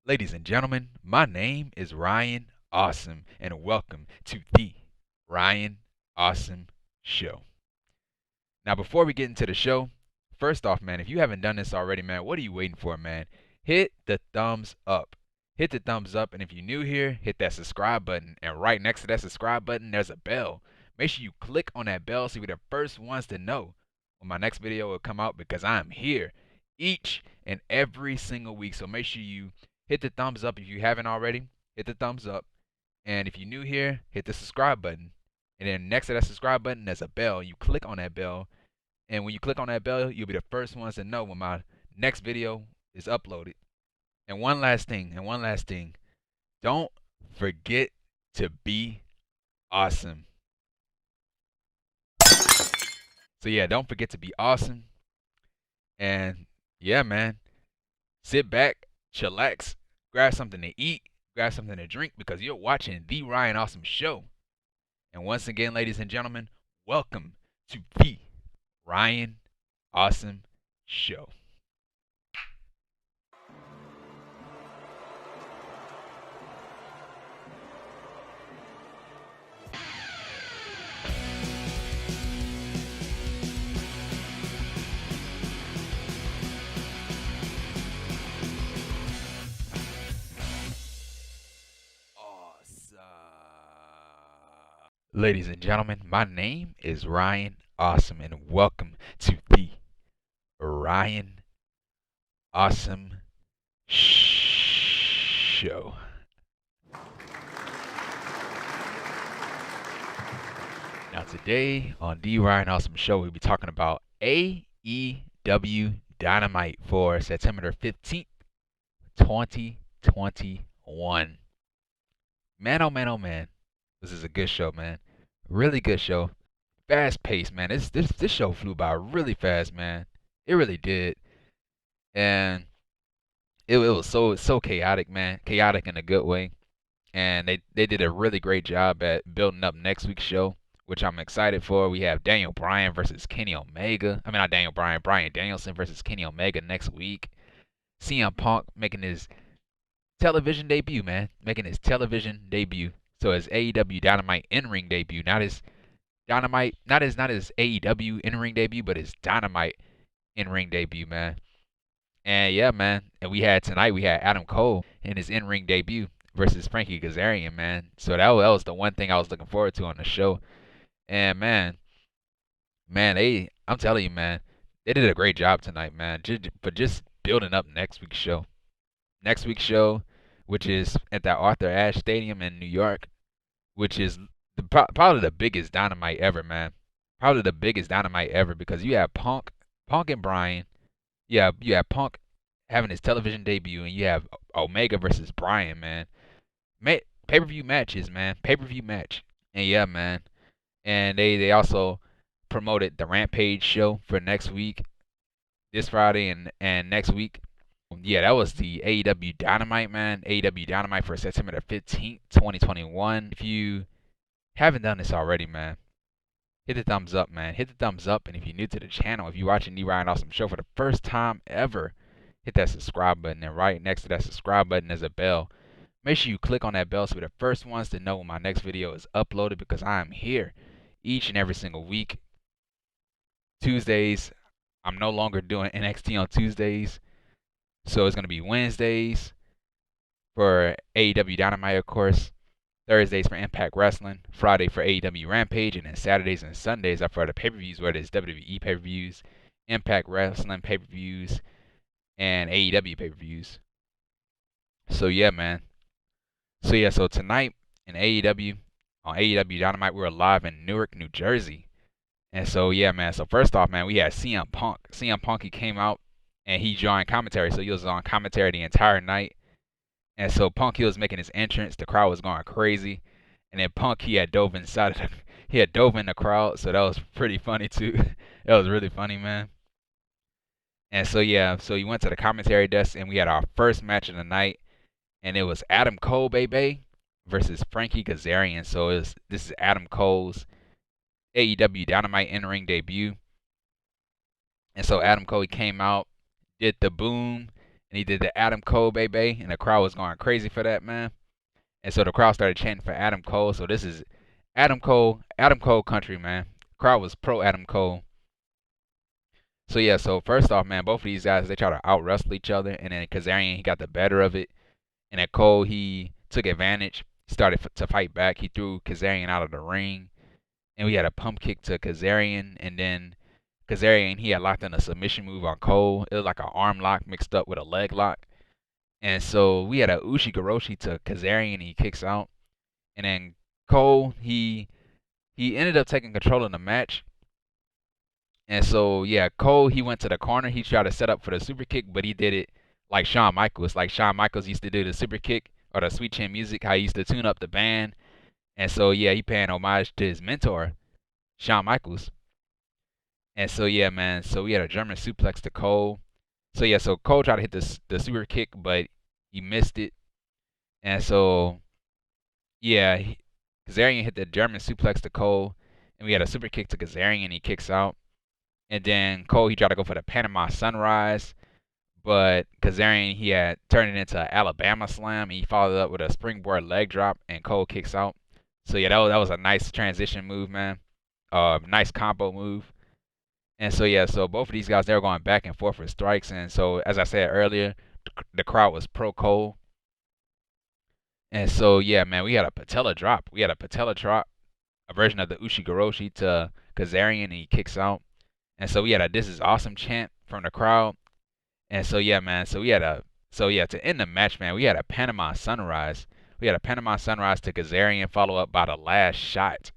Ladies and gentlemen, my name is Ryan Awesome, and welcome to the Ryan Awesome Show. Now, before we get into the show, first off, man, if you haven't done this already, man, what are you waiting for, man? Hit the thumbs up. Hit the thumbs up, and if you're new here, hit that subscribe button. And right next to that subscribe button, there's a bell. Make sure you click on that bell so you're the first ones to know when my next video will come out because I'm here each and every single week. So make sure you hit the thumbs up if you haven't already. Hit the thumbs up. And if you're new here, hit the subscribe button. And then next to that subscribe button, there's a bell. You click on that bell. And when you click on that bell, you'll be the first ones to know when my next video is uploaded. And one last thing, don't forget to be awesome. So yeah, don't forget to be awesome. And yeah, man, sit back, chillax, grab something to eat, grab something to drink because you're watching the Ryan Awesome Show. And once again, ladies and gentlemen, welcome to the Ryan Awesome Show. Ladies and gentlemen, my name is Ryan Awesome, and welcome to the Ryan Awesome Show. Now, today on the Ryan Awesome Show, we'll be talking about AEW Dynamite for September 15th, 2021. Man, oh man, oh man. This is a good show, man. Really good show. Fast paced, man. This show flew by really fast, man. It really did. And it was so chaotic, man. Chaotic in a good way. And they did a really great job at building up next week's show, which I'm excited for. We have Bryan versus Kenny Omega. I mean, not Daniel Bryan, Bryan Danielson versus Kenny Omega next week. CM Punk making his television debut, man. Making his television debut. So his AEW Dynamite in-ring debut, not his Dynamite, not his AEW in-ring debut, but his Dynamite in-ring debut, man. And yeah, man. And we had Adam Cole in his in-ring debut versus Frankie Kazarian, man. So that was the one thing I was looking forward to on the show. And man, I'm telling you, man, they did a great job tonight, man. Just building up next week's show. Next week's show, which is at the Arthur Ashe Stadium in New York, which is probably the biggest Dynamite ever, man. Probably the biggest Dynamite ever because you have Punk and Bryan. You have Punk having his television debut, and you have Omega versus Bryan, man. Pay-per-view matches, man. Pay-per-view match. And yeah, man. And they also promoted the Rampage show for next week, this Friday and next week. Yeah, that was the AEW Dynamite, man. AEW Dynamite for September the 15th, 2021. If you haven't done this already, man, hit the thumbs up, man. Hit the thumbs up. And if you're new to the channel, if you're watching the Ryan Awesome Show for the first time ever, hit that subscribe button. And right next to that subscribe button is a bell. Make sure you click on that bell so we're the first ones to know when my next video is uploaded because I am here each and every single week. Tuesdays, I'm no longer doing NXT on Tuesdays. So it's going to be Wednesdays for AEW Dynamite, of course. Thursdays for Impact Wrestling. Friday for AEW Rampage. And then Saturdays and Sundays are for the pay-per-views, whether it's WWE pay-per-views, Impact Wrestling pay-per-views, and AEW pay-per-views. So yeah, man. So tonight in AEW, on AEW Dynamite, we're live in Newark, New Jersey. And so yeah, man. So first off, man, we had CM Punk. CM Punk, he came out and he joined commentary. So he was on commentary the entire night. And so Punk, he was making his entrance. The crowd was going crazy. And then Punk, he had dove in the crowd. So that was pretty funny too. That was really funny, man. And so yeah, so he went to the commentary desk and we had our first match of the night. And it was Adam Cole, baby, versus Frankie Kazarian. So this is Adam Cole's AEW Dynamite in-ring debut. And so Adam Cole, he came out, did the boom, and he did the Adam Cole baby, and the crowd was going crazy for that, man. And so the crowd started chanting for Adam Cole. So this is Adam Cole country, man. Crowd was pro Adam Cole. So yeah, so first off, man, both of these guys they try to out wrestle each other, and then Kazarian he got the better of it, and then Cole he took advantage, started to fight back. He threw Kazarian out of the ring, and we had a pump kick to Kazarian, and then Kazarian he had locked in a submission move on Cole. It was like an arm lock mixed up with a leg lock, and so we had a Ushigoroshi to Kazarian. He kicks out, and then Cole he ended up taking control of the match. And so yeah, Cole he went to the corner. He tried to set up for the super kick, but he did it like Shawn Michaels. Like Shawn Michaels used to do the super kick or the sweet chin music. How he used to tune up the band. And so yeah, he paying homage to his mentor, Shawn Michaels. And so yeah, man. So we had a German suplex to Cole. So yeah, so Cole tried to hit the super kick, but he missed it. And so yeah, Kazarian hit the German suplex to Cole, and we had a super kick to Kazarian. He kicks out. And then Cole, he tried to go for the Panama Sunrise, but Kazarian, he had turned it into an Alabama Slam. He followed up with a springboard leg drop, and Cole kicks out. So yeah, that was a nice transition move, man. Nice combo move. And so yeah, so both of these guys they were going back and forth with strikes, and so as I said earlier, the crowd was pro Cole. And so yeah, man, we had a patella drop. We had a patella drop, a version of the Ushigoroshi to Kazarian, and he kicks out. And so we had a "This is awesome" chant from the crowd. And so yeah, man. So yeah, to end the match, man, we had a Panama Sunrise. We had a Panama Sunrise to Kazarian, follow up by the last shot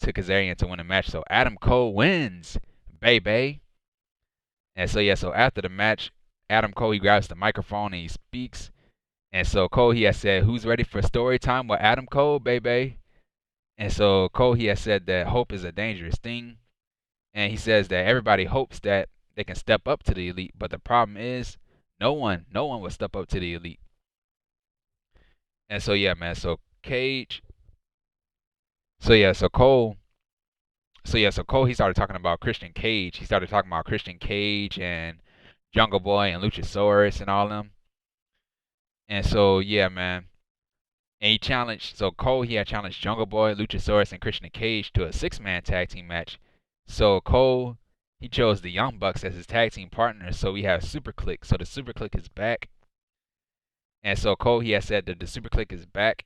to Kazarian to win the match. So Adam Cole wins, baby. And so yeah, so after the match, Adam Cole he grabs the microphone and he speaks. And so Cole he has said, "Who's ready for story time with Adam Cole, baby?" And so Cole he has said that hope is a dangerous thing. And he says that everybody hopes that they can step up to the elite, but the problem is no one will step up to the elite. And so yeah, man. So Cage. So yeah, so Cole. So yeah, so Cole he started talking about Christian Cage. He started talking about Christian Cage and Jungle Boy and Luchasaurus and all them. And so yeah, man. And he challenged. So Cole he had challenged Jungle Boy, Luchasaurus, and Christian Cage to a 6-man tag team match. So Cole he chose the Young Bucks as his tag team partners. So we have Super Click. So the Super Click is back. And so Cole he has said that the Super Click is back,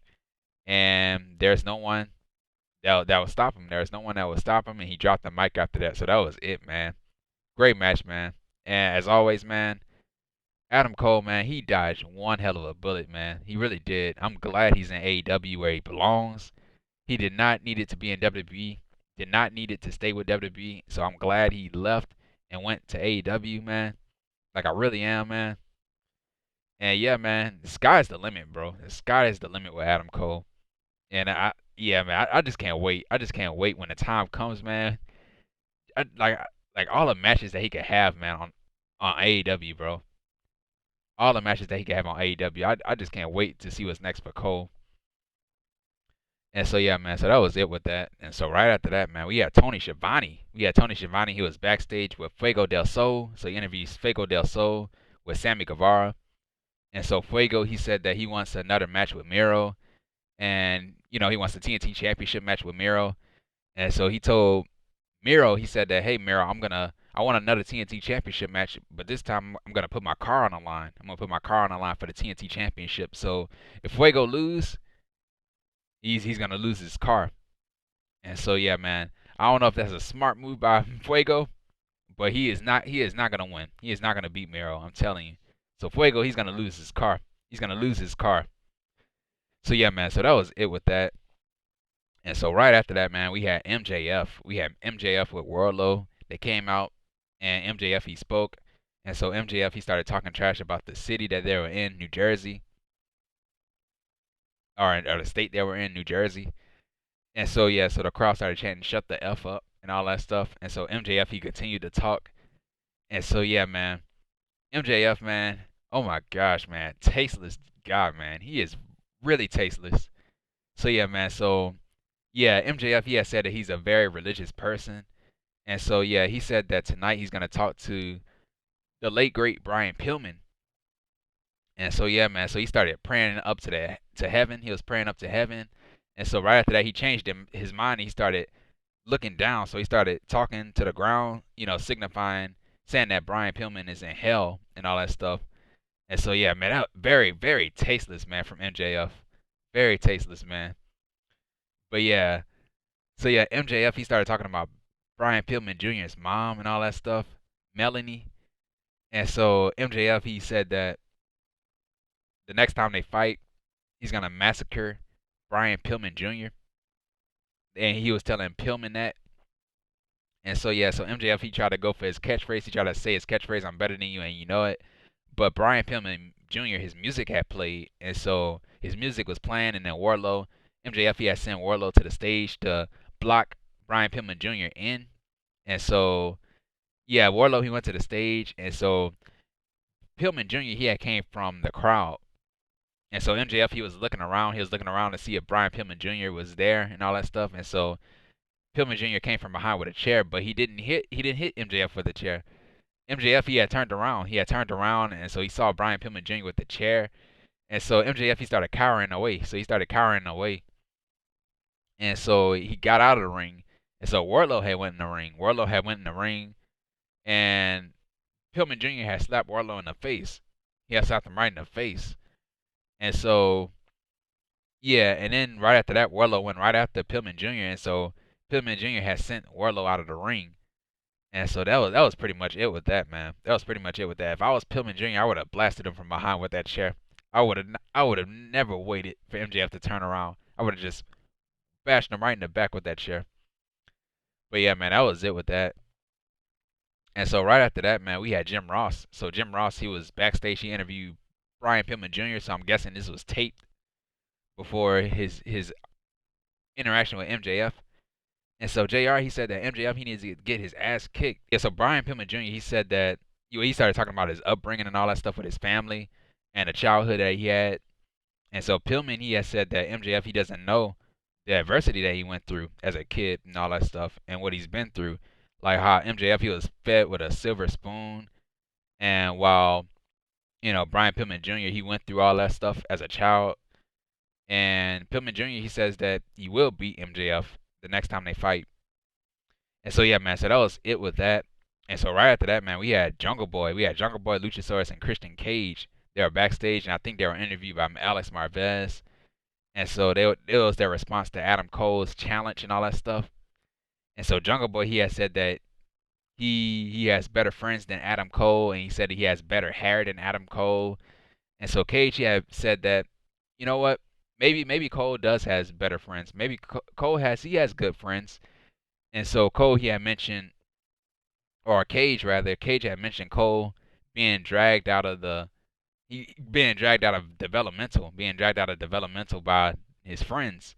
and there's no one that will stop him. There's no one that will stop him, and he dropped the mic after that. So that was it, man. Great match, man. And as always, man, Adam Cole, man, he dodged one hell of a bullet, man. He really did. I'm glad he's in AEW where he belongs. He did not need it to be in WWE. Did not need it to stay with WWE. So I'm glad he left and went to AEW, man. Like I really am, man. And yeah, man, the sky's the limit, bro. The sky is the limit with Adam Cole. And yeah, man, I just can't wait. I just can't wait when the time comes, man. Like all the matches that he could have, man, on AEW, bro. All the matches that he could have on AEW. I just can't wait to see what's next for Cole. And so yeah, man. So that was it with that. And so right after that, man, we had Tony Schiavone. We had Tony Schiavone. He was backstage with Fuego del Sol. So he interviews Fuego del Sol with Sammy Guevara. And so Fuego, he said that he wants another match with Miro, and he wants the TNT Championship match with Miro. And so he told Miro, he said that, "Hey Miro, I want another TNT Championship match, but this time I'm gonna put my car on the line. I'm gonna put my car on the line for the TNT Championship. So if Fuego lose, he's gonna lose his car." And so yeah, man, I don't know if that's a smart move by Fuego, but he is not gonna win. He is not gonna beat Miro. I'm telling you. So Fuego, he's gonna lose his car. He's gonna lose his car. So yeah, man. So that was it with that. And so right after that, man, we had MJF. We had MJF with Wardlow. They came out, and MJF he spoke. And so MJF he started talking trash about the city that they were in, New Jersey, or the state they were in, New Jersey. And so yeah, so the crowd started chanting, "Shut the f up" and all that stuff. And so MJF he continued to talk. And so yeah, man. MJF, man, oh my gosh, man, tasteless guy, man. He is really tasteless. So yeah, man. So yeah, MJF he has said that he's a very religious person, and so yeah, he said that tonight he's gonna talk to the late great Brian Pillman, And so yeah, man. So he started praying up to heaven. He was praying up to heaven. And so right after that, he changed his mind. He started looking down. So he started talking to the ground, signifying, saying that Brian Pillman is in hell and all that stuff. And so yeah, man, that very, very tasteless, man, from MJF. Very tasteless, man. But yeah, so yeah, MJF he started talking about Brian Pillman Jr.'s mom and all that stuff, Melanie. And so MJF he said that the next time they fight, he's gonna massacre Brian Pillman Jr. And he was telling Pillman that. And so yeah, so MJF he tried to go for his catchphrase. He tried to say his catchphrase, "I'm better than you," and you know it. But Brian Pillman Jr. his music had played, and so his music was playing, and then MJF he had sent Wardlow to the stage to block Brian Pillman Jr. in, and so yeah, Wardlow he went to the stage, and so Pillman Jr. he had came from the crowd, and so MJF he was looking around, to see if Brian Pillman Jr. was there and all that stuff, and so Pillman Jr. came from behind with a chair, but he didn't hit MJF with the chair. MJF he had turned around, and so he saw Brian Pillman Jr. with the chair, and so MJF he started cowering away. And so he got out of the ring, and so Wardlow had went in the ring. And Pillman Jr. had slapped Wardlow in the face. He had slapped him right in the face, and so yeah, and then right after that, Wardlow went right after Pillman Jr. And so Pillman Jr. had sent Wardlow out of the ring. And so that was pretty much it with that, man. That was pretty much it with that. If I was Pillman Jr., I would have blasted him from behind with that chair. I would have never waited for MJF to turn around. I would have just bashed him right in the back with that chair. But yeah, man, that was it with that. And so right after that, man, we had Jim Ross. So Jim Ross, he was backstage. He interviewed Brian Pillman Jr. So I'm guessing this was taped before his interaction with MJF. And so JR, he said that MJF, he needs to get his ass kicked. Yeah, so Brian Pillman Jr., he said that he started talking about his upbringing and all that stuff with his family and the childhood that he had. And so Pillman, he has said that MJF, he doesn't know the adversity that he went through as a kid and all that stuff and what he's been through. Like how MJF, he was fed with a silver spoon. And while, Brian Pillman Jr., he went through all that stuff as a child. And Pillman Jr., he says that he will beat MJF the next time they fight. And so yeah, man, so that was it with that. And so right after that, man, we had Jungle Boy, Luchasaurus, and Christian Cage. They were backstage, and I think they were interviewed by Alex Marvez. And so it was their response to Adam Cole's challenge and all that stuff. And so Jungle Boy, he had said that he has better friends than Adam Cole, and he said he has better hair than Adam Cole. And so Cage, he had said that, you know what? Maybe Cole does has better friends. Maybe Cole has good friends. And so Cole he had mentioned, or Cage rather, Cage had mentioned Cole being dragged out of being dragged out of developmental by his friends.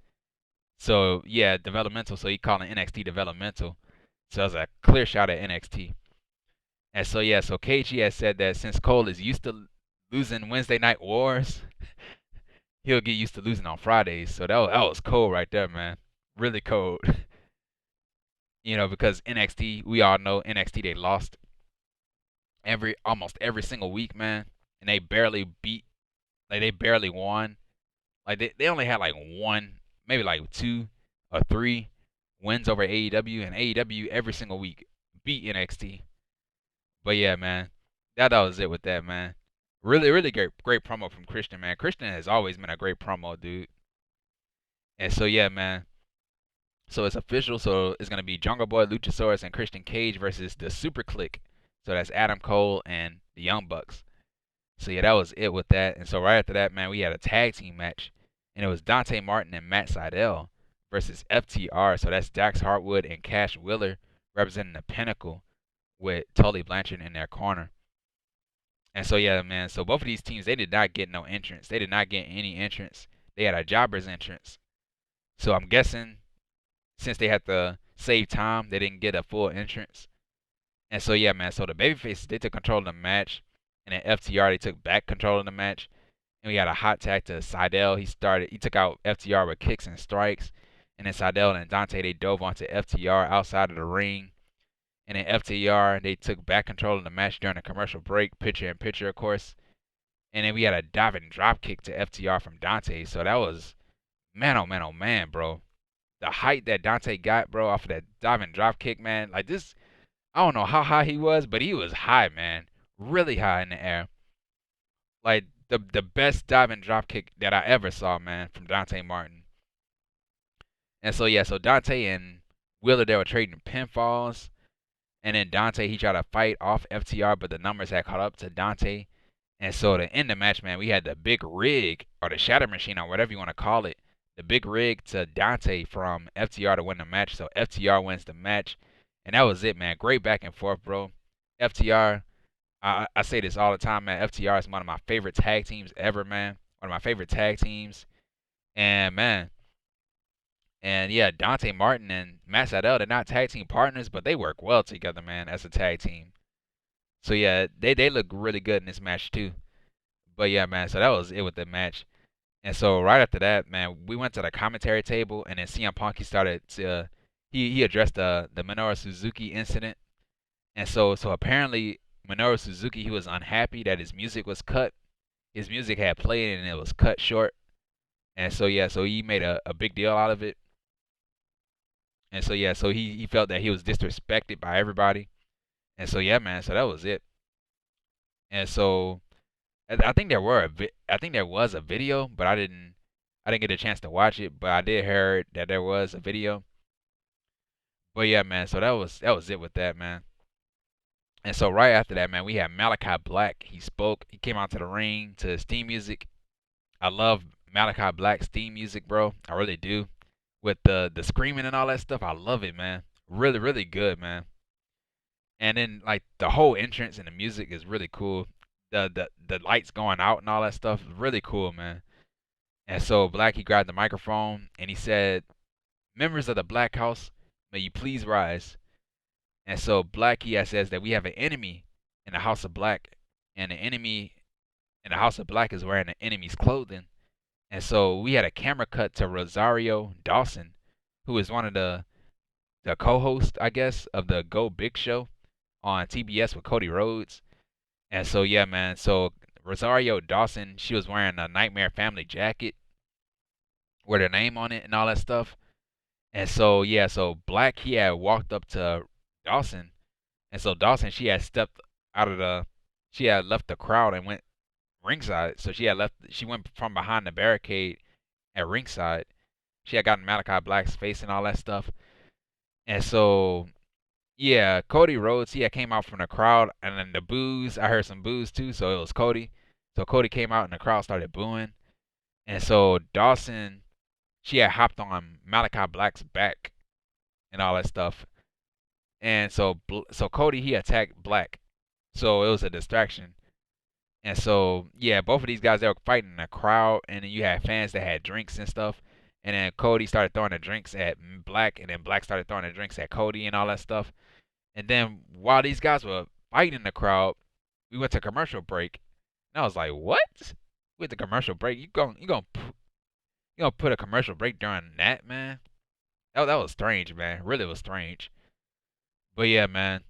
So yeah, developmental. So he called it NXT developmental. So it was a clear shot at NXT. And so yeah, so Cage he had said that since Cole is used to losing Wednesday night wars, he'll get used to losing on Fridays. So that was cold right there, man. Really cold. Because NXT, we all know NXT they lost almost every single week, man, and they barely won. Like they only had like one, maybe like two or three wins over AEW, and AEW every single week beat NXT. But yeah, man, that was it with that, man. Really, really great promo from Christian, man. Christian has always been a great promo, dude. And so yeah, man. So it's official. So it's gonna be Jungle Boy, Luchasaurus, and Christian Cage versus the Super Click. So that's Adam Cole and the Young Bucks. So yeah, that was it with that. And so right after that, man, we had a tag team match, and it was Dante Martin and Matt Sydal versus FTR. So that's Dax Harwood and Cash Wheeler representing the Pinnacle with Tully Blanchard in their corner. And so yeah, man. So both of these teams, they did not get no entrance. They did not get any entrance. They had a jobber's entrance. So I'm guessing since they had to save time, they didn't get a full entrance. And so yeah, man. So the babyfaces, they took control of the match, and then FTR they took back control of the match. And we had a hot tag to Sydal. He took out FTR with kicks and strikes, and then Sydal and Dante they dove onto FTR outside of the ring. And then FTR they took back control of the match during a commercial break, picture in picture, of course. And then we had a diving drop kick to FTR from Dante. So that was, man, oh man, oh man, bro. The height that Dante got, bro, off of that diving drop kick, man. Like this, I don't know how high he was, but he was high, man. Really high in the air. Like the best diving drop kick that I ever saw, man, from Dante Martin. And so yeah, so Dante and Wheeler, they were trading pinfalls. And then Dante, he tried to fight off FTR, but the numbers had caught up to Dante. And so to end the match, man, we had the big rig, or the shatter machine, or whatever you want to call it. The big rig to Dante from FTR to win the match. So FTR wins the match. And that was it, man. Great back and forth, bro. FTR, I say this all the time, man. FTR is one of my favorite tag teams ever, man. One of my favorite tag teams. And, man, and yeah, Dante Martin and Matt Sydal, they're not tag team partners, but they work well together, man, as a tag team. So yeah, they look really good in this match too. But yeah, man, so that was it with the match. And so right after that, man, we went to the commentary table, and then CM Punk, he started to he addressed the Minoru Suzuki incident. And so apparently Minoru Suzuki, he was unhappy that his music was cut. His music had played and it was cut short. And so yeah, so he made a big deal out of it. And so yeah, so he felt that he was disrespected by everybody. And so yeah, man, so that was it. And so I think I think there was a video, but I didn't get a chance to watch it, but I did hear that there was a video. But yeah, man, so that was it with that, man. And so right after that, man, we had Malakai Black. He spoke. He came out to the ring to his theme music. I love Malakai Black's theme music, bro. I really do. With the screaming and all that stuff, I love it, man. Really, really good, man. And then like the whole entrance and the music is really cool. The lights going out and all that stuff, really cool, man. And so Black, he grabbed the microphone and he said, "Members of the Black House, may you please rise." And so Black, he says that we have an enemy in the House of Black, and the enemy in the House of Black is wearing the enemy's clothing. And so we had a camera cut to Rosario Dawson, who is one of the co-hosts, I guess, of the Go Big Show on TBS with Cody Rhodes. And so yeah, man. So Rosario Dawson, she was wearing a Nightmare Family jacket with her name on it and all that stuff. And so yeah, so Black, he had walked up to Dawson, and so Dawson, she had stepped out of she had left the crowd and went ringside. So she went from behind the barricade at ringside. She had gotten Malachi Black's face and all that stuff. And so yeah, Cody Rhodes, he had came out from the crowd, and then the boos, I heard some boos too, so it was Cody. So Cody came out and the crowd started booing. And so Dawson, she had hopped on Malachi Black's back and all that stuff. And so Cody, he attacked Black. So it was a distraction. And so yeah, both of these guys, they were fighting in the crowd, and then you had fans that had drinks and stuff. And then Cody started throwing the drinks at Black, and then Black started throwing the drinks at Cody and all that stuff. And then while these guys were fighting in the crowd, we went to commercial break. And I was like, "What? We went to commercial break? You gonna put a commercial break during that, man?" That was strange, man. Really was strange. But yeah, man.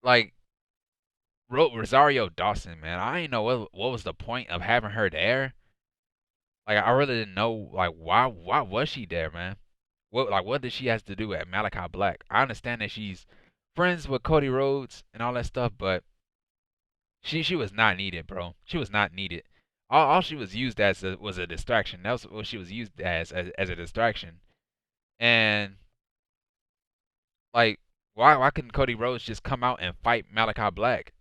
Like Rosario Dawson, man. I didn't know what was the point of having her there. Like I really didn't know like why was she there, man? What did she have to do at Malachi Black? I understand that she's friends with Cody Rhodes and all that stuff, but she was not needed, bro. She was not needed. All she was used as was a distraction. That was what she was used as a distraction. And like why couldn't Cody Rhodes just come out and fight Malachi Black?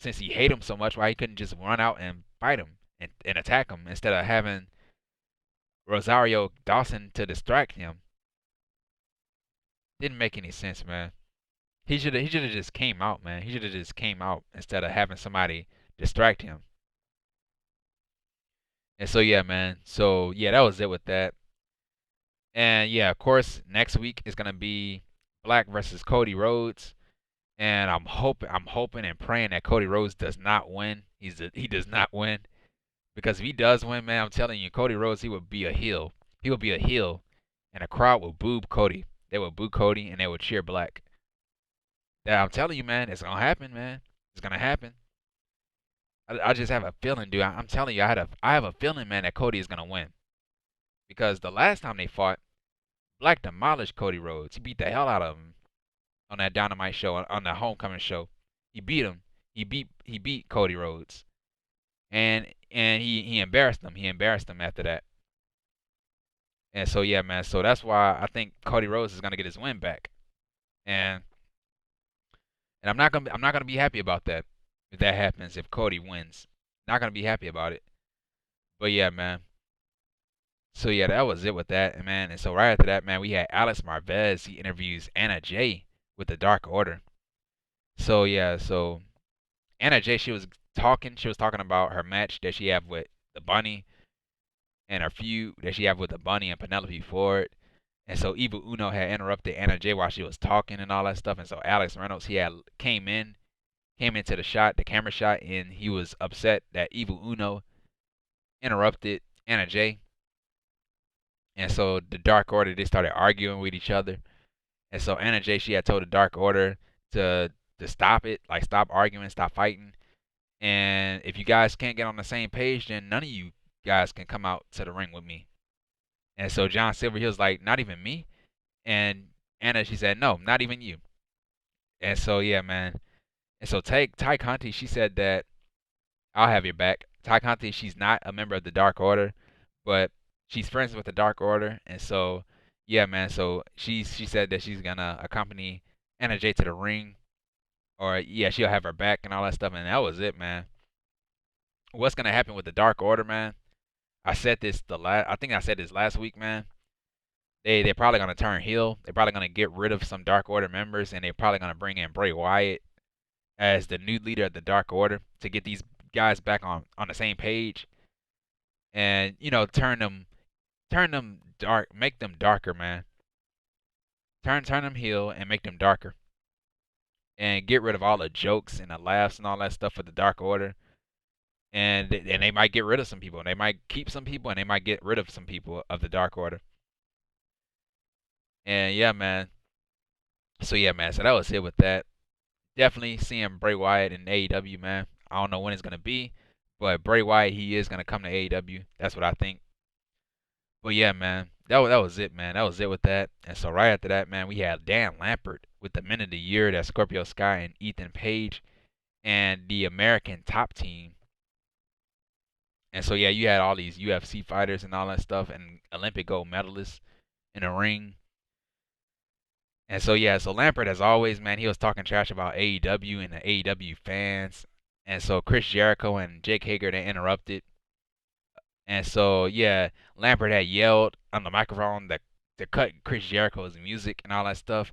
Since he hate him so much, why he couldn't just run out and fight him and attack him instead of having Rosario Dawson to distract him? Didn't make any sense, man. He should have just came out, man. He should have just came out instead of having somebody distract him. And so yeah, man. So yeah, that was it with that. And yeah, of course, next week is gonna be Black versus Cody Rhodes. And I'm hoping and praying that Cody Rhodes does not win. He does not win. Because if he does win, man, I'm telling you, Cody Rhodes, he would be a heel. He would be a heel. And the crowd would boo Cody. They would boo Cody and they would cheer Black. Yeah, I'm telling you, man, it's gonna happen, man. It's gonna happen. I just have a feeling, dude. I'm telling you, I have a feeling, man, that Cody is gonna win because the last time they fought, Black demolished Cody Rhodes. He beat the hell out of him on that Dynamite show, on the Homecoming show. He beat him. He beat Cody Rhodes, and he embarrassed him. He embarrassed him after that. And so yeah, man. So that's why I think Cody Rhodes is gonna get his win back. And I'm not gonna be happy about that if that happens, if Cody wins. Not gonna be happy about it. But yeah, man. So yeah, that was it with that, man. And so right after that, man, we had Alex Marvez. He interviews Anna Jay with the Dark Order. So yeah, so Anna Jay, she was talking. She was talking about her match that she have with the Bunny and her feud that she have with the Bunny and Penelope Ford. And so Evil Uno had interrupted Anna Jay while she was talking and all that stuff. And so Alex Reynolds, he had came into the shot, the camera shot, and he was upset that Evil Uno interrupted Anna Jay. And so the Dark Order, they started arguing with each other. And so Anna Jay, she had told the Dark Order to stop it, like stop arguing, stop fighting. And if you guys can't get on the same page, then none of you guys can come out to the ring with me. And so John Silver, he was like, not even me. And Anna, she said, no, not even you. And so yeah, man. And so Ty Conti, she said that I'll have your back. Ty Conti, she's not a member of the Dark Order, but she's friends with the Dark Order, and so yeah, man. So she said that she's gonna accompany Anna Jay to the ring, or yeah, she'll have her back and all that stuff, and that was it, man. What's gonna happen with the Dark Order, man? I think I said this last week, man. They're probably gonna turn heel. They're probably gonna get rid of some Dark Order members, and they're probably gonna bring in Bray Wyatt as the new leader of the Dark Order to get these guys back on the same page, and turn them dark, make them darker, man. Turn them heel and make them darker, and get rid of all the jokes and the laughs and all that stuff with the Dark Order. And they might get rid of some people, and they might keep some people, and they might get rid of some people of the Dark Order. And yeah, man. So yeah, man. So that was it with that. Definitely seeing Bray Wyatt in AEW, man. I don't know when it's gonna be, but Bray Wyatt, he is gonna come to AEW. That's what I think. But yeah, man, that was it, man. That was it with that. And so right after that, man, we had Dan Lambert with the Men of the Year, that's Scorpio Sky and Ethan Page, and the American Top Team. And so yeah, you had all these UFC fighters and all that stuff, and Olympic gold medalists in the ring. And so yeah, so Lambert, as always, man, he was talking trash about AEW and the AEW fans. And so Chris Jericho and Jake Hager, they interrupted. And so yeah, Lambert had yelled on the microphone that to cut Chris Jericho's music and all that stuff,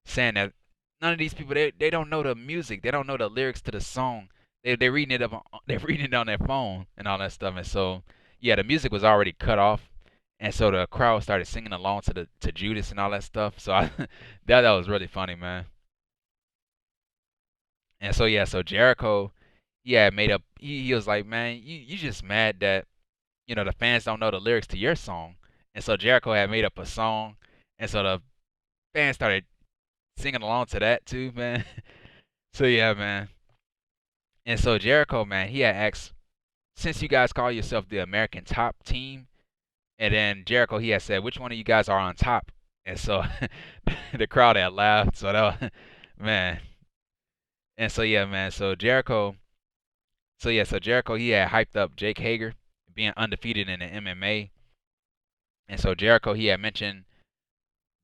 saying that none of these people, they don't know the music, they don't know the lyrics to the song. They're reading it they're reading it on their phone and all that stuff. And so yeah, the music was already cut off, and so the crowd started singing along to Judas and all that stuff. So that was really funny, man. And so yeah, so Jericho, yeah, made up. He was like, man, you just mad that the fans don't know the lyrics to your song. And so Jericho had made up a song, and so the fans started singing along to that too, man. So yeah, man. And so Jericho, man, he had asked, since you guys call yourself the American Top Team, and then Jericho, he had said, which one of you guys are on top? And so the crowd had laughed. So that was, man. And so yeah, man. So Jericho, he had hyped up Jake Hager being undefeated in the MMA. And so Jericho, he had mentioned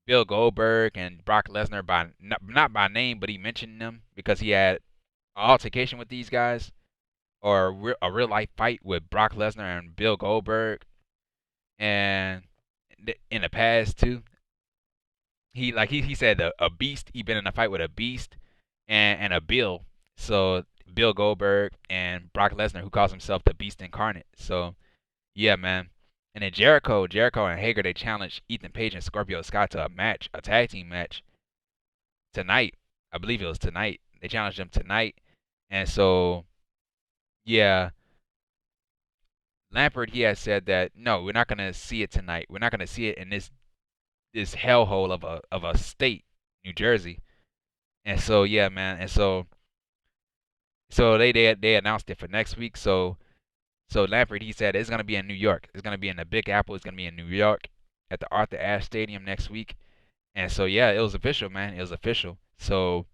Bill Goldberg and Brock Lesnar by not by name, but he mentioned them because he had an altercation with these guys, or a real life fight with Brock Lesnar and Bill Goldberg, and in the past too. He said a beast. He been in a fight with a beast and a Bill. So Bill Goldberg and Brock Lesnar, who calls himself the Beast Incarnate. So yeah, man. And then Jericho and Hager, they challenged Ethan Page and Scorpio Sky to a tag team match tonight. I believe it was tonight. They challenged them tonight. And so, yeah, Lambert, he had said that no, we're not gonna see it tonight. We're not gonna see it in this hellhole of a state, New Jersey. And so, yeah, man. And so So they announced it for next week. So Lambert, he said it's gonna be in New York. It's gonna be in the Big Apple. It's gonna be in New York at the Arthur Ashe Stadium next week. And so yeah, it was official, man. It was official. So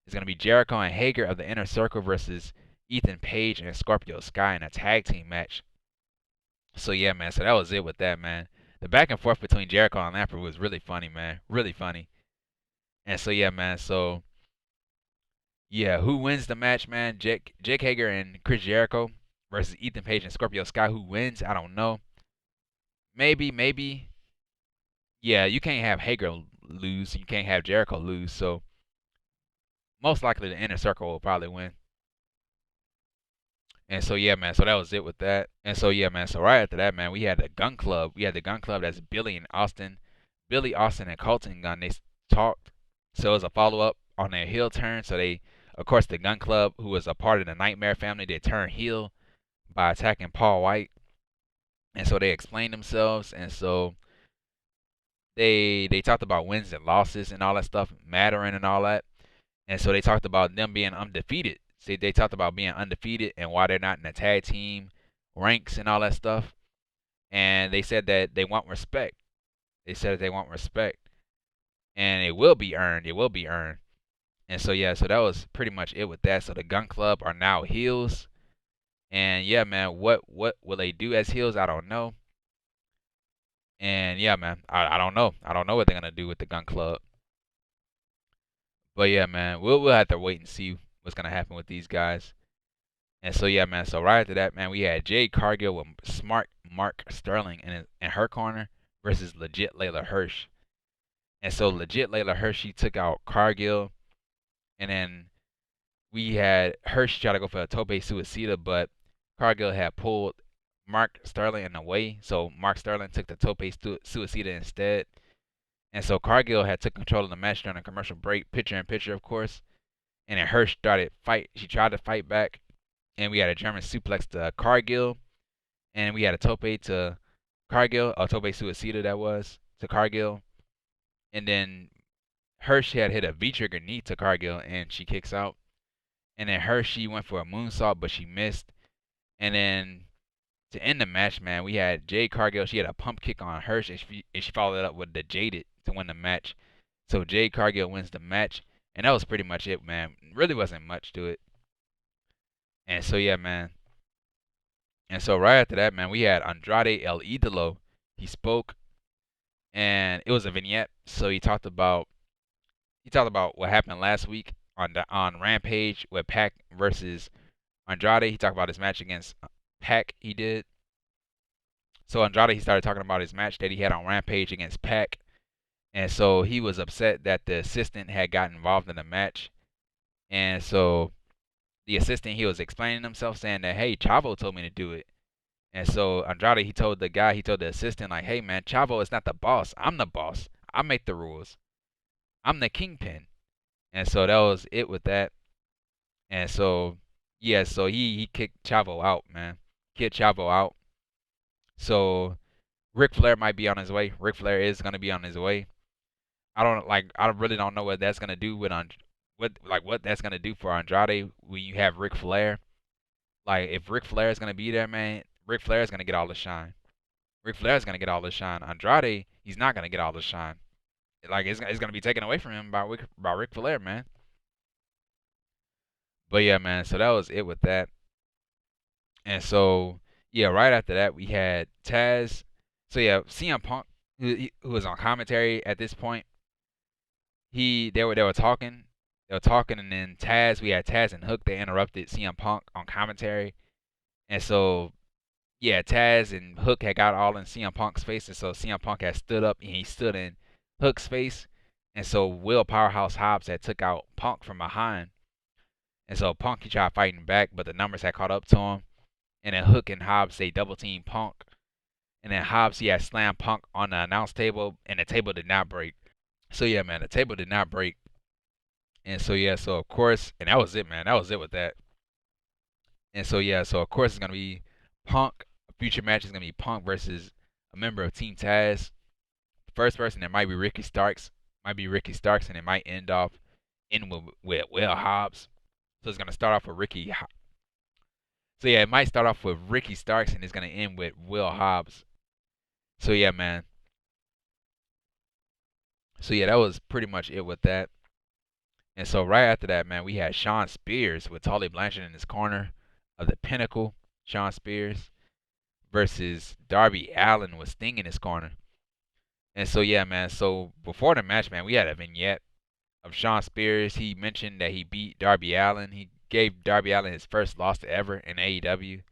it's gonna be Jericho and Hager of the Inner Circle versus Ethan Page and Scorpio Sky in a tag team match. So yeah, man. So that was it with that, man. The back and forth between Jericho and Lambert was really funny, man. Really funny. And so yeah, man. So yeah, who wins the match, man? Jake Hager and Chris Jericho versus Ethan Page and Scorpio Sky. Who wins? I don't know. Maybe. Yeah, you can't have Hager lose. You can't have Jericho lose. So most likely the Inner Circle will probably win. And so yeah, man. So that was it with that. And so yeah, man. So right after that, man, we had the Gun Club. We had the Gun Club. That's Billy Austin, and Colten Gunn. They talked. So it was a follow up on their heel turn. So they, of course, the Gun Club, who was a part of the Nightmare family, they turned heel by attacking Paul White. And so they explained themselves. And so they talked about wins and losses and all that stuff mattering and all that. And so they talked about them being undefeated. See, they talked about being undefeated and why they're not in the tag team ranks and all that stuff. And they said that they want respect. They said that they want respect, and it will be earned. It will be earned. And so yeah, so that was pretty much it with that. So the Gun Club are now heels, and yeah, man, what will they do as heels? I don't know. And yeah, man, I don't know. I don't know what they're gonna do with the Gun Club. But yeah, man, we'll have to wait and see what's gonna happen with these guys. And so yeah, man. So right after that, man, we had Jade Cargill with smart Mark Sterling in her corner versus legit Leyla Hirsch. And so legit Leyla Hirsch, she took out Cargill, and then we had Hirsch try to go for a tope suicida, but Cargill had pulled Mark Sterling in the way, so Mark Sterling took the tope suicida instead. And so Cargill had took control of the match during a commercial break, picture in picture, of course. And then Hirsch started fight. She tried to fight back, and we had a German suplex to Cargill, and we had a tope to Cargill, a tope suicida that was to Cargill, and then Hirsch had hit a V-trigger knee to Cargill, and she kicks out. And then Hirsch, she went for a moonsault, but she missed. And then to end the match, man, we had Jade Cargill. She had a pump kick on Hirsch, and she followed it up with the Jaded to win the match. So Jade Cargill wins the match, and that was pretty much it, man. Really wasn't much to it. And so yeah, man. And so right after that, man, we had Andrade El Idolo. He spoke, and it was a vignette. So he talked about what happened last week on Rampage with Pac versus Andrade. He talked about his match against Pac. He did. So Andrade, he started talking about his match that he had on Rampage against Pac, and so he was upset that the assistant had gotten involved in the match, and so the assistant, he was explaining himself, saying that, hey, Chavo told me to do it. And so Andrade, he told the assistant, like, hey man, Chavo is not the boss. I'm the boss. I make the rules. I'm the kingpin. And so that was it with that. And so yeah, so he kicked Chavo out, man. Kicked Chavo out. So Ric Flair might be on his way. Ric Flair is gonna be on his way. I really don't know what that's gonna do with what that's gonna do for Andrade when you have Ric Flair. Like if Ric Flair is gonna be there, man, Ric Flair is gonna get all the shine. Ric Flair is gonna get all the shine. Andrade, he's not gonna get all the shine. Like it's gonna be taken away from him by Ric Flair, man. But yeah, man. So that was it with that. And so yeah, right after that we had Taz. So yeah, CM Punk, who was on commentary at this point, they were talking. They were talking, and then we had Taz and Hook. They interrupted CM Punk on commentary, and so yeah, Taz and Hook had got all in CM Punk's face, and so CM Punk had stood up and he stood in Hook's face, and so Will Powerhouse Hobbs had took out Punk from behind, and so Punk he tried fighting back, but the numbers had caught up to him, and then Hook and Hobbs they double teamed Punk, and then Hobbs he had slammed Punk on the announce table, and the table did not break. So yeah, man, the table did not break, and so yeah, so of course, and that was it, man, that was it with that, and so yeah, so of course it's gonna be Punk. A future match is gonna be Punk versus a member of Team Taz. First person that might be Ricky Starks, and it might end with Will Hobbs. So it's gonna start off with Ricky. So yeah, it might start off with Ricky Starks and it's gonna end with Will Hobbs. So yeah, man. So yeah, that was pretty much it with that. And so right after that, man, we had Shawn Spears with Tully Blanchard in his corner of the Pinnacle. Shawn Spears versus Darby Allin with Sting in his corner. And so yeah, man. So before the match, man, we had a vignette of Shawn Spears. He mentioned that he beat Darby Allin. He gave Darby Allin his first loss ever in AEW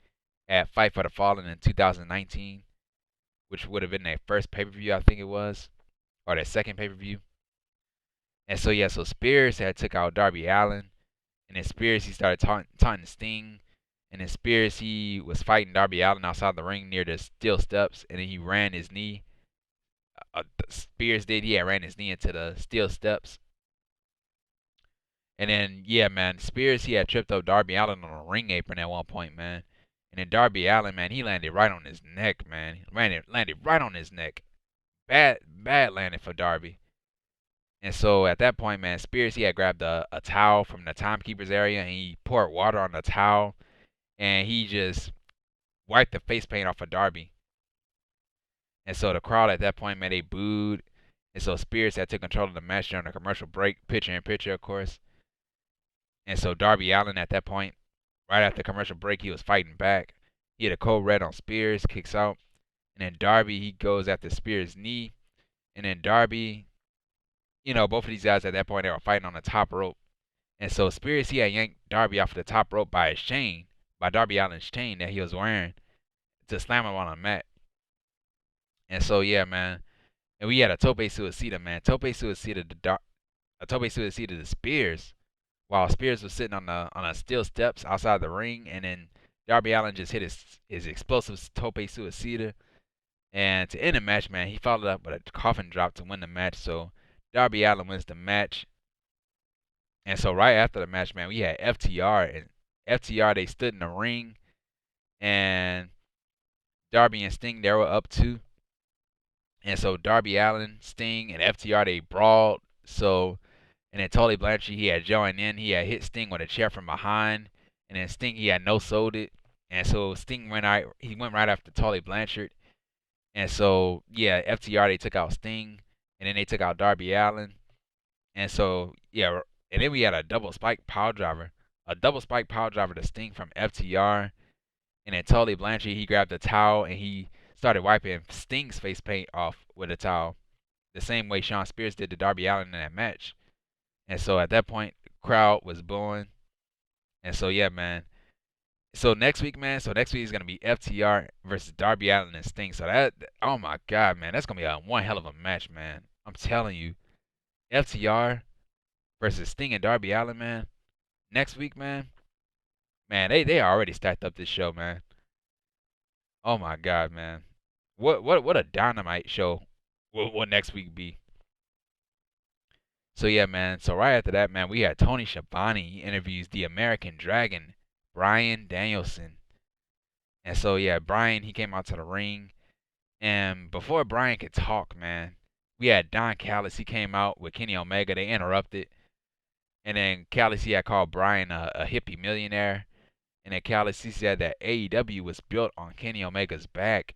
at Fight for the Fallen in 2019, which would have been their first pay-per-view, I think it was, or their second pay-per-view. And so yeah, so Spears had took out Darby Allin, and then Spears he started taunting Sting, and then Spears he was fighting Darby Allin outside the ring near the steel steps, and then he ran his knee. Spears did. He had ran his knee into the steel steps. And then, yeah, man, Spears, he had tripped up Darby Allin on a ring apron at one point, man. And then Darby Allin, man, he landed right on his neck, man. He landed right on his neck. Bad landing for Darby. And so at that point, man, Spears, he had grabbed a towel from the timekeeper's area and he poured water on the towel. And he just wiped the face paint off of Darby. And so the crowd at that point, man, they booed. And so Spears had took control of the match during the commercial break, picture in picture, of course. And so Darby Allin at that point, right after the commercial break, he was fighting back. He had a cold red on Spears, kicks out. And then Darby, he goes after Spears' knee. And then Darby, you know, both of these guys at that point, they were fighting on the top rope. And so Spears, he had yanked Darby off the top rope by his chain, by Darby Allin's chain that he was wearing, to slam him on a mat. And so, yeah, man. And we had a tope suicida, man. Tope suicida to Spears, while Spears was sitting on the steel steps outside the ring, and then Darby Allin just hit his explosive tope suicida. And to end the match, man, he followed up with a coffin drop to win the match. So Darby Allin wins the match. And so right after the match, man, we had FTR, and FTR, they stood in the ring, and Darby and Sting, they were up 2. And so Darby Allin, Sting, and FTR, they brawled. So, and then Tully Blanchard, he had joined in. He had hit Sting with a chair from behind. And then Sting, he had no-sold it. And so Sting went right after Tully Blanchard. And so, yeah, FTR, they took out Sting. And then they took out Darby Allin. And so, yeah, and then we had a double spike power driver. A double spike power driver to Sting from FTR. And then Tully Blanchard, he grabbed a towel and he started wiping Sting's face paint off with a towel, the same way Shawn Spears did to Darby Allin in that match. And so at that point, the crowd was booing. And so, yeah, man. So next week, man, next week is going to be FTR versus Darby Allin and Sting. So that, oh my God, man, that's going to be one hell of a match, man. I'm telling you. FTR versus Sting and Darby Allin, man. Next week, man. Man, they already stacked up this show, man. Oh my God, man. What a Dynamite show will next week be. So yeah, man. So right after that, man, we had Tony Schiavone. He interviews the American Dragon, Bryan Danielson. And so yeah, Bryan, he came out to the ring. And before Bryan could talk, man, we had Don Callis. He came out with Kenny Omega. They interrupted. And then Callis, he had called Bryan a hippie millionaire. And then Callis, he said that AEW was built on Kenny Omega's back.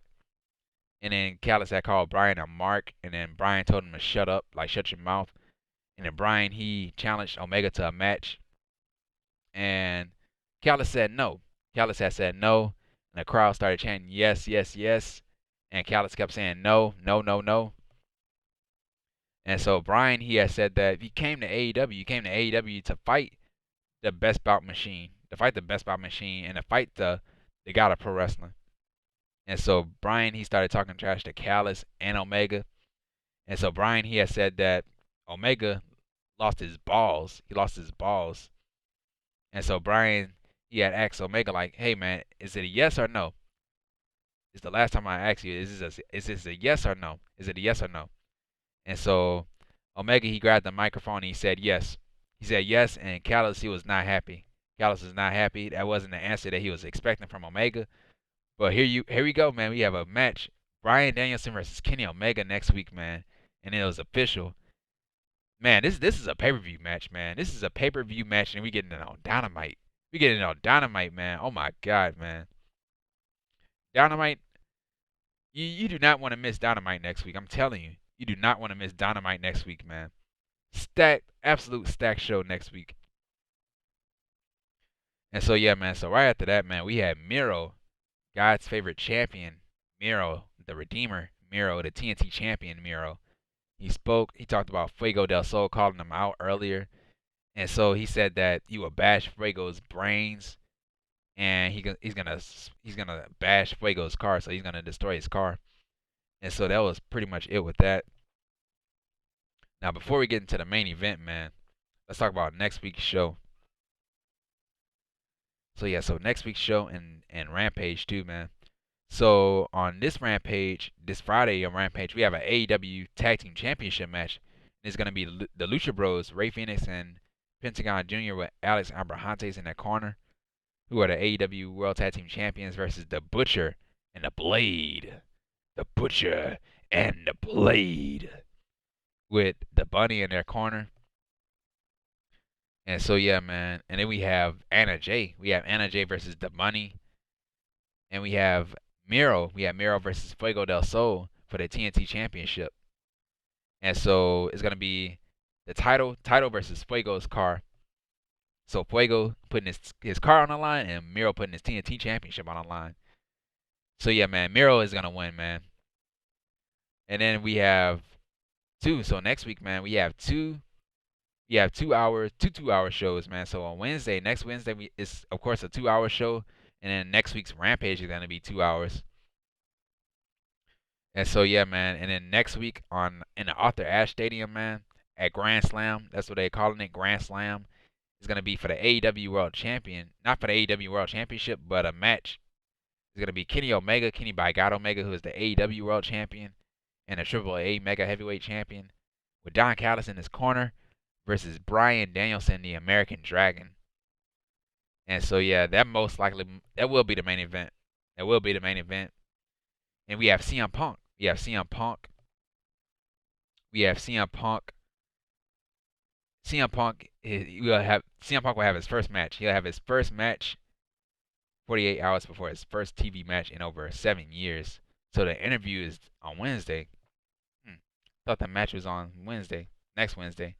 And then Callis had called Bryan a mark. And then Bryan told him to shut up, like shut your mouth. And then Bryan, he challenged Omega to a match. And Callis said no. Callis had said no. And the crowd started chanting yes, yes, yes. And Callis kept saying no, no, no, no. And so Bryan, he had said that if he came to AEW, you came to AEW to fight the best bout machine. To fight the best bout machine and to fight the god of pro wrestling. And so Bryan, he started talking trash to Callis and Omega. And so Bryan, he had said that Omega lost his balls. He lost his balls. And so Bryan, he had asked Omega like, hey man, is it a yes or no? It's the last time I asked you, is this a yes or no? Is it a yes or no? And so Omega, he grabbed the microphone and he said yes. He said yes, and Callis, he was not happy. Callis was not happy. That wasn't the answer that he was expecting from Omega. But here we go, man. We have a match. Bryan Danielson versus Kenny Omega next week, man. And it was official. Man, this is a pay-per-view match, man. This is a pay-per-view match, and we getting it on Dynamite. We getting it on Dynamite, man. Oh my God, man. Dynamite. You do not want to miss Dynamite next week. I'm telling you, you do not want to miss Dynamite next week, man. Stacked, absolute stacked show next week. And so yeah, man. So right after that, man, we had Miro, God's favorite champion, Miro, the Redeemer, Miro, the TNT champion, Miro. He spoke. He talked about Fuego del Sol calling him out earlier, and so he said that he will bash Fuego's brains, and he's gonna bash Fuego's car. So he's gonna destroy his car. And so that was pretty much it with that. Now before we get into the main event, man, let's talk about next week's show. So yeah, so next week's show and Rampage too, man. So on this Rampage, this Friday on Rampage, we have an AEW Tag Team Championship match. It's gonna be the Lucha Bros, Rey Fenix and Pentagon Jr. with Alex Abrahantes in their corner, who are the AEW World Tag Team Champions, versus the Butcher and the Blade. The Butcher and the Blade, with the Bunny in their corner. And so yeah, man. And then we have Anna Jay. We have Anna Jay versus the Bunny. And we have Miro. We have Miro versus Fuego del Sol for the TNT Championship. And so it's gonna be the title versus Fuego's car. So Fuego putting his car on the line, and Miro putting his TNT Championship on the line. So yeah, man, Miro is gonna win, man. And then we have two. So next week, man, we have two. You have 2 hour, 2 2 hour shows, man. So on Wednesday, next Wednesday, it's of course a 2 hour show, and then next week's Rampage is gonna be 2 hours. And so yeah, man. And then next week in the Arthur Ashe Stadium, man, at Grand Slam, that's what they're calling it, Grand Slam, is gonna be for the AEW World Champion, not for the AEW World Championship, but a match. It's gonna be Kenny Omega, Kenny by God Omega, who is the AEW World Champion and a Triple A Mega Heavyweight Champion, with Don Callis in his corner, versus Bryan Danielson, the American Dragon. And so yeah, that will be the main event. That will be the main event. And we have CM Punk. We have CM Punk. We have CM Punk. CM Punk will have his first match. He'll have his first match 48 hours before his first TV match in over 7 years. So the interview is on Wednesday. Thought the match was on Wednesday, next Wednesday.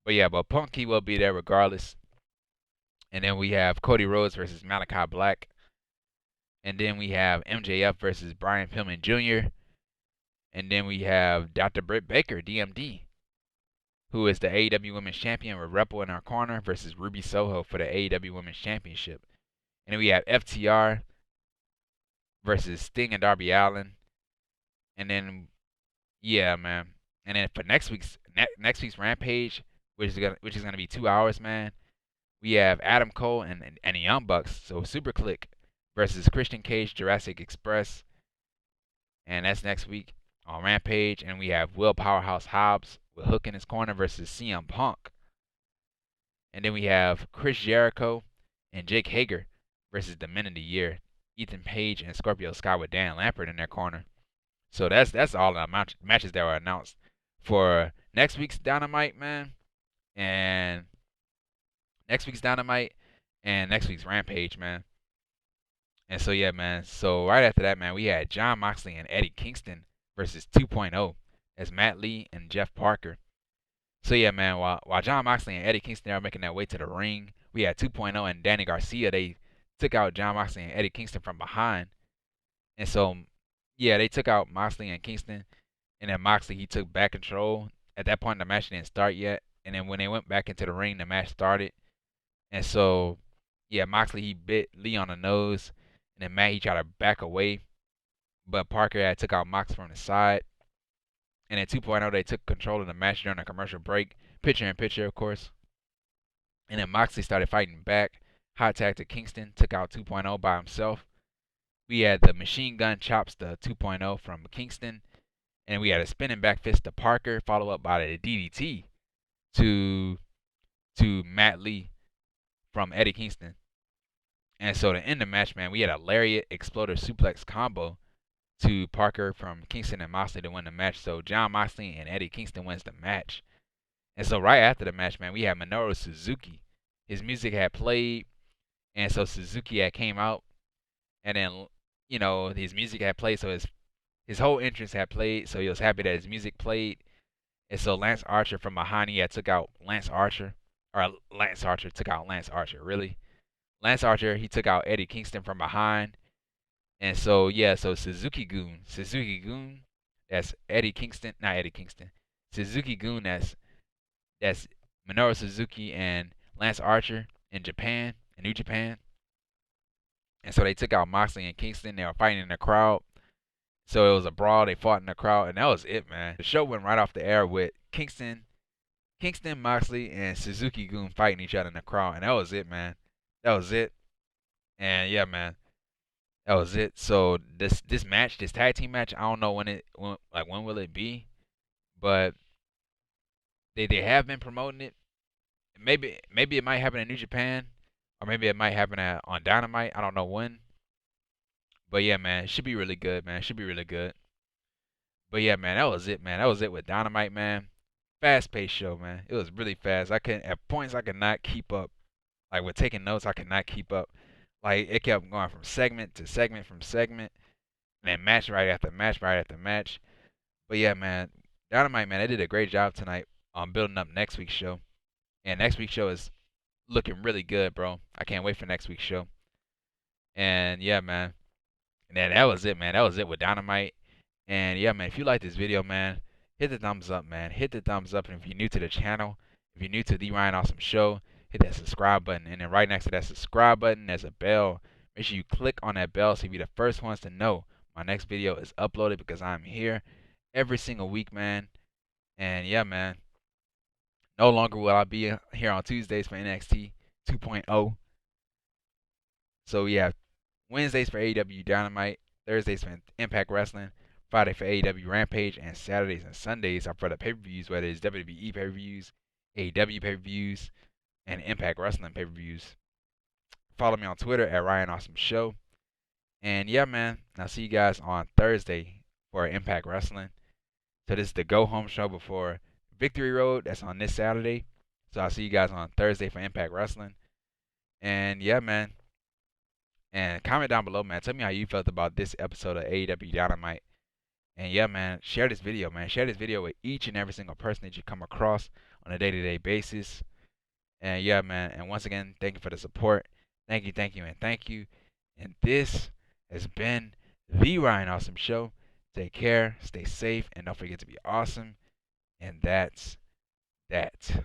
But yeah, but Punk, he will be there regardless. And then we have Cody Rhodes versus Malakai Black. And then we have MJF versus Brian Pillman Jr. And then we have Dr. Britt Baker, DMD, who is the AEW Women's Champion, with Rebel in our corner, versus Ruby Soho for the AEW Women's Championship. And then we have FTR versus Sting and Darby Allin. And then, yeah, man. And then for next week's Rampage, which is gonna be 2 hours, man, we have Adam Cole and the Young Bucks, so Super Click versus Christian Cage, Jurassic Express, and that's next week on Rampage. And we have Will Powerhouse Hobbs with Hook in his corner versus CM Punk. And then we have Chris Jericho and Jake Hager versus the Men of the Year, Ethan Page and Scorpio Sky, with Dan Lambert in their corner. So that's all the matches that were announced for next week's Dynamite, man. And next week's Rampage, man. And so yeah, man. So right after that, man, we had Jon Moxley and Eddie Kingston versus 2.0 as Matt Lee and Jeff Parker. So yeah, man, while Jon Moxley and Eddie Kingston are making their way to the ring, we had 2.0 and Danny Garcia. They took out Jon Moxley and Eddie Kingston from behind. And so yeah, they took out Moxley and Kingston, and then Moxley, he took back control. At that point, the match didn't start yet. And then when they went back into the ring, the match started. And so, yeah, Moxley, he bit Lee on the nose. And then Matt, he tried to back away. But Parker had took out Mox from the side. And then 2.0, they took control of the match during a commercial break. Picture in picture, of course. And then Moxley started fighting back. Hot tag to Kingston. Took out 2.0 by himself. We had the machine gun chops to 2.0 from Kingston. And we had a spinning back fist to Parker, followed up by the DDT to Matt Lee from Eddie Kingston. And so to end the match, man, we had a lariat exploder suplex combo to Parker from Kingston and Moxley to win the match. So Jon Moxley and Eddie Kingston wins the match. And so right after the match, man, we had Minoru Suzuki. His music had played, and so Suzuki had came out, and then his music had played, so his whole entrance had played, so he was happy that his music played. And so Lance Archer from behind, he had took out Lance Archer, or Lance Archer took out Lance Archer, really. Lance Archer, he took out Eddie Kingston from behind. And so, yeah, so Suzuki Goon, that's Eddie Kingston, not Eddie Kingston. Suzuki Goon, that's Minoru Suzuki and Lance Archer in Japan, in New Japan. And so they took out Moxley and Kingston. They were fighting in the crowd. So it was a brawl. They fought in the crowd, and that was it, man. The show went right off the air with Kingston, Moxley, and Suzuki Goon fighting each other in the crowd, and that was it, man. That was it. And yeah, man, that was it. So this match, this tag team match, I don't know when will it be, but they have been promoting it. Maybe it might happen in New Japan, or maybe it might happen on Dynamite. I don't know when. But yeah, man, it should be really good, man. It should be really good. But yeah, man, that was it, man. That was it with Dynamite, man. Fast-paced show, man. It was really fast. At points I could not keep up. Like with taking notes, I could not keep up. Like it kept going from segment to segment from segment, and then match right after match right after match. But yeah, man, Dynamite, man, they did a great job tonight on building up next week's show. And next week's show is looking really good, bro. I can't wait for next week's show. And yeah, man. And then that was it, man. That was it with Dynamite. And yeah, man, if you like this video, man, hit the thumbs up, man. Hit the thumbs up. And if you're new to the channel, if you're new to the Ryan Awesome Show, hit that subscribe button. And then right next to that subscribe button, there's a bell. Make sure you click on that bell so you'll be the first ones to know my next video is uploaded, because I'm here every single week, man. And yeah, man, no longer will I be here on Tuesdays for NXT 2.0. So yeah, Wednesdays for AEW Dynamite, Thursdays for Impact Wrestling, Friday for AEW Rampage, and Saturdays and Sundays are for the pay-per-views, whether it's WWE pay-per-views, AEW pay-per-views, and Impact Wrestling pay-per-views. Follow me on Twitter at Ryan Awesome Show. And yeah, man, I'll see you guys on Thursday for Impact Wrestling. So this is the go-home show before Victory Road. That's on this Saturday. So I'll see you guys on Thursday for Impact Wrestling. And yeah, man. And comment down below, man. Tell me how you felt about this episode of AEW Dynamite. And yeah, man, share this video, man. Share this video with each and every single person that you come across on a day-to-day basis. And yeah, man. And once again, thank you for the support. Thank you, thank you, and thank you. And this has been the Ryan Awesome Show. Take care, stay safe, and don't forget to be awesome. And that's that.